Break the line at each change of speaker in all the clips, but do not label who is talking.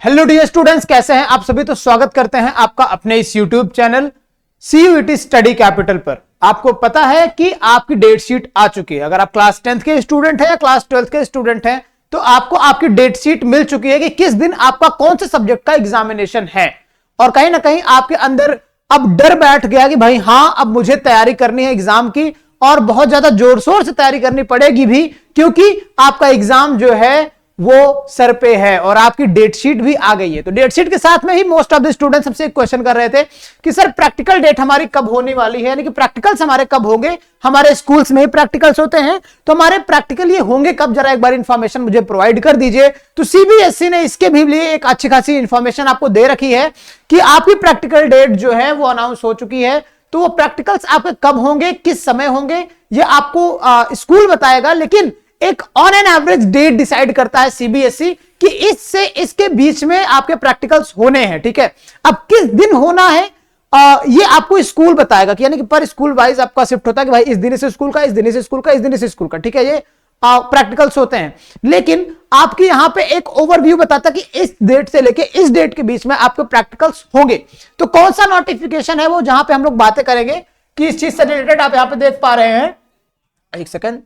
Hello dear students, कैसे हैं आप सभी। तो स्वागत करते हैं आपका अपने इस YouTube channel CUET study capital पर। आपको पता है कि आपकी डेट शीट आ चुकी है। अगर आप क्लास 10th के स्टूडेंट हैं या क्लास 12th के स्टूडेंट हैं तो आपको आपकी डेट शीट मिल चुकी है कि किस दिन आपका कौन से सब्जेक्ट का एग्जामिनेशन है। और कहीं ना कहीं आपके अंदर अब डर बैठ गया कि भाई हाँ, अब मुझे तैयारी करनी है एग्जाम की और बहुत ज्यादा जोर शोर से तैयारी करनी पड़ेगी भी, क्योंकि आपका एग्जाम जो है वो सर पे है और आपकी डेट शीट भी आ गई है। तो डेट शीट के साथ में ही मोस्ट ऑफ द स्टूडेंट्स हमसे एक क्वेश्चन कर रहे थे कि सर प्रैक्टिकल डेट हमारी कब होने वाली है, यानी कि प्रैक्टिकल्स हमारे कब होंगे। हमारे स्कूल्स में ही प्रैक्टिकल्स होते हैं तो हमारे प्रैक्टिकल ये होंगे कब, जरा एक बार इंफॉर्मेशन मुझे प्रोवाइड कर दीजिए। तो CBSE ने इसके भी लिए एक अच्छी खासी इंफॉर्मेशन आपको दे रखी है कि आपकी प्रैक्टिकल डेट जो है वो अनाउंस हो चुकी है। तो वो प्रैक्टिकल्स आपके कब होंगे, किस समय होंगे, ये आपको स्कूल बताएगा, लेकिन एक on an average date decide करता है CBSE कि इससे इसके बीच में आपके प्रैक्टिकल्स होने हैं। ठीक है, अब किस दिन होना है ये आपको स्कूल बताएगा कि यानी कि पर स्कूल वाइज आपका शिफ्ट होता है कि भाई इस दिन से स्कूल का, इस दिन से स्कूल का, इस दिन से स्कूल का। ठीक है, ये प्रैक्टिकल्स होते हैं, लेकिन आपकी यहां पे एक ओवरव्यू बताता है कि इस डेट से लेके इस डेट के बीच में आपके प्रैक्टिकल्स होंगे। तो कौन सा नोटिफिकेशन है वो, जहां पे हम लोग बातें करेंगे कि इस चीज से रिलेटेड। आप यहां पे देख पा रहे हैं, एक सेकंड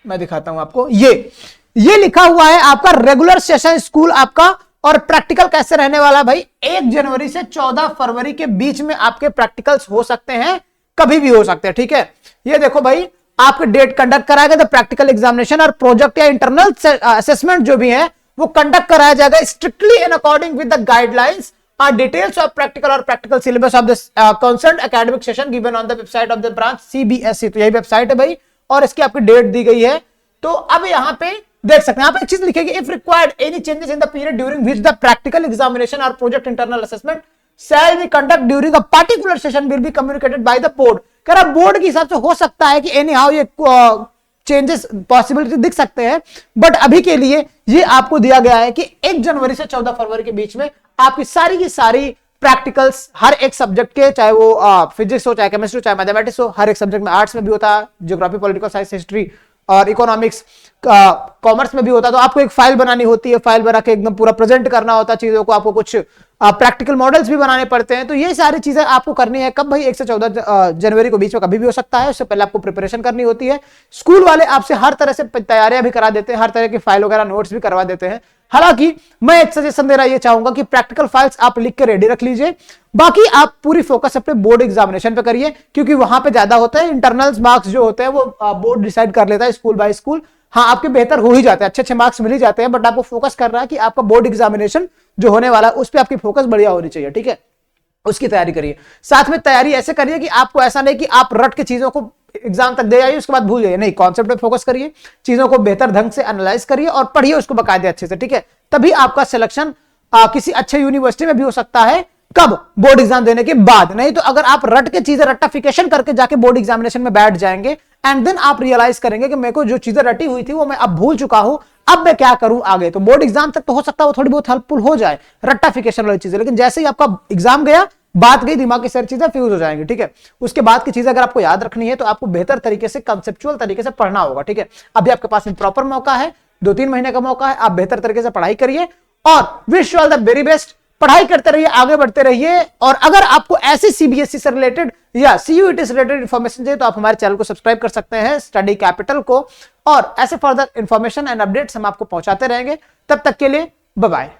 मैं दिखाता हूं आपको। ये लिखा हुआ है आपका रेगुलर सेशन स्कूल आपका, और प्रैक्टिकल कैसे रहने वाला है भाई, 1 जनवरी से 14 फरवरी के बीच में आपके प्रैक्टिकल्स हो सकते हैं, कभी भी हो सकते हैं। ठीक है, ये देखो भाई, आपके डेट कंडक्ट कराया गया, प्रैक्टिकल एग्जामिनेशन और प्रोजेक्ट या इंटरनल असेसमेंट जो भी है वो कंडक्ट कराया जाएगा strictly in according with the guidelines और डिटेल्स ऑफ प्रैक्टिकल और practical syllabus of the concerned academic session given on the website of the branch CBSE। तो यही वेबसाइट है भाई, और इसकी आपकी डेट दी गई है। तो अब यहां पे देख सकते हैं, यहां पे एक चीज लिखेगी, if required any changes in the period during which the practical examination और project internal assessment shall be conduct during a particular session will be communicated by the board. कह रहा बोर्ड के हिसाब से हो सकता है कि एनी हाउ ये चेंजेस पॉसिबिलिटी दिख सकते हैं, बट अभी के लिए ये आपको दिया गया है कि 1 जनवरी से 14 फरवरी के बीच में आपकी सारी की सारी प्रैक्टिकल्स हर एक सब्जेक्ट के, चाहे वो फिजिक्स हो, चाहे केमिस्ट्री हो, चाहे मैथमेटिक्स हो, हर एक सब्जेक्ट में, आर्ट्स में भी होता है, ज्योग्राफी, पॉलिटिकल साइंस, हिस्ट्री और इकोनॉमिक्स, कॉमर्स में भी होता है। तो आपको एक फाइल बनानी होती है, फाइल बना के एकदम पूरा प्रेजेंट करना होता है चीजों को, आपको कुछ प्रैक्टिकल मॉडल्स भी बनाने पड़ते हैं। तो ये सारी चीजें आपको करनी है कब भाई, 1 से 14 जनवरी के बीच में कभी भी हो सकता है। उससे पहले आपको प्रिपरेशन करनी होती है। स्कूल वाले आपसे हर तरह से तैयारियां भी करा देते हैं, हर तरह की फाइल वगैरह नोट्स भी करवा देते हैं। हालांकि मैं एक सजेशन देना ये चाहूंगा कि प्रैक्टिकल फाइल्स आप लिख के रेडी रख लीजिए, बाकी आप पूरी फोकस अपने बोर्ड एग्जामिनेशन पे करिए, क्योंकि वहां पे ज्यादा होता है। इंटरनल्स मार्क्स जो होते हैं वो बोर्ड डिसाइड कर लेता है स्कूल बाय स्कूल। हाँ, आपके बेहतर हो ही जाते हैं, अच्छे मार्क्स मिल ही जाते हैं, बट आपको फोकस करना है कि आपका बोर्ड एग्जामिनेशन जो होने वाला है उस पर आपकी फोकस बढ़िया होनी चाहिए। ठीक है, उसकी तैयारी करिए। साथ में तैयारी ऐसे करिए कि आपको ऐसा नहीं कि आप रट के चीजों को एग्जाम तक दे आइए उसके बाद भूल जाइए, नहीं, कॉन्सेप्ट पे फोकस करिए, चीजों को बेहतर ढंग से एनालाइज करिए और पढ़िए उसको बकायदे अच्छे से। ठीक है, तभी आपका सिलेक्शन किसी अच्छे यूनिवर्सिटी में भी हो सकता है। कब? बोर्ड एग्जाम देने के बाद। नहीं तो अगर आप रट के चीजें रट्टाफिकेशन करके जाके बोर्ड एग्जामिनेशन में बैठ जाएंगे एंड देन आप रियलाइज करेंगे कि मेरे को जो चीजें रटी हुई थी वो मैं अब भूल चुका हूं, अब मैं क्या करूं आगे। तो बोर्ड एग्जाम तक तो हो सकता है वो थोड़ी बहुत हेल्पफुल हो जाए रट्टाफिकेशन वाली चीजें, लेकिन जैसे ही आपका एग्जाम गया, बात गई, दिमाग की सारी चीजें फ्यूज हो जाएंगी। ठीक है, उसके बाद की चीजें अगर आपको याद रखनी है तो आपको बेहतर तरीके से, कंसेप्चुअल तरीके से पढ़ना होगा। ठीक है, अभी आपके पास में प्रॉपर मौका है, 2-3 महीने का मौका है, आप बेहतर तरीके से पढ़ाई करिए और wish you all the very best. पढ़ाई करते रहिए, आगे बढ़ते रहिए, और अगर आपको ऐसी CBSE से रिलेटेड या CUET से रिलेटेड इंफॉर्मेशन चाहिए तो आप हमारे चैनल को सब्सक्राइब कर सकते हैं, स्टडी कैपिटल को, और ऐसे फर्दर इंफॉर्मेशन एंड अपडेट्स हम आपको पहुंचाते रहेंगे। तब तक के लिए बाय बाय।